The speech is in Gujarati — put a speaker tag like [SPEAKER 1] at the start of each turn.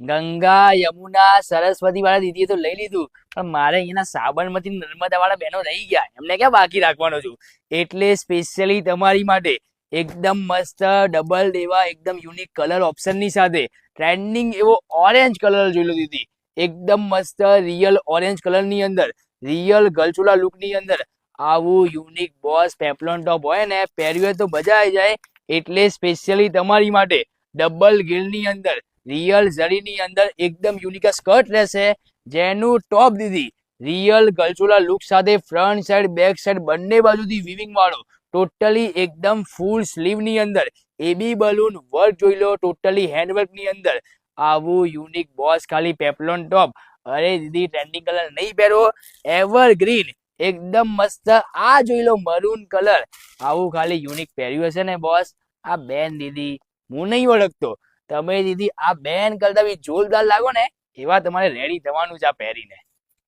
[SPEAKER 1] ગંગા યમુના સરસ્વતી વાળા દીદીએ તો લઈ લીધું, પણ મારે અહીંયાના સાબરમતી નર્મદા વાળા બહેનો રહી ગયા, એમને ક્યાં બાકી રાખવાનો છું. એટલે સ્પેશિયલી તમારી માટે એકદમ મસ્ત ડબલ દેવા એકદમ યુનિક કલર ઓપ્શન ની સાથે ટ્રેન્ડિંગ એવો ઓરેન્જ કલર જોઈ લો દીદી. એકદમ મસ્ત રિયલ ઓરેન્જ કલર ની અંદર રિયલ ગલચોલા લુક ની અંદર આવું યુનિક બોસ પેપ્લોન ટોપ હોય ને પહેર્યું હોય તો મજા આવી જાય. એટલે સ્પેશિયલી તમારી માટે ડબલ ગીર ની અંદર રિયલ જરીની અંદર એકદમ યુનિક સ્કર્ટ રહેશે, જેનું ટોપ દીદી રિયલ ગલચોલા લુક સાથે ફ્રન્ટ સાઈડ બેક સાઈડ બંને બાજુથી વિવિંગ વાળો ટોટલી એકદમ ફૂલ સ્લીવ ની અંદર એબી બલૂન વર્ક જોઈ લો, ટોટલી હેન્ડવર્ક ની અંદર આવું યુનિક બોસ ખાલી પેપ્લોન ટોપ. અરે દીદી ટ્રેન્ડિંગ કલર નહીં પહેરો, એવરગ્રીન એકદમ મસ્ત આ જોઈ લો મરૂન કલર આવું ખાલી યુનિક પહેર્યું હશે ને બોસ. આ બેન દીદી હું નહીં ઓળખતો, તમે દીદી આ બેન કરતા બી જોરદાર લાગો ને એવા તમારે રેડી થવાનું છે આ પહેરીને.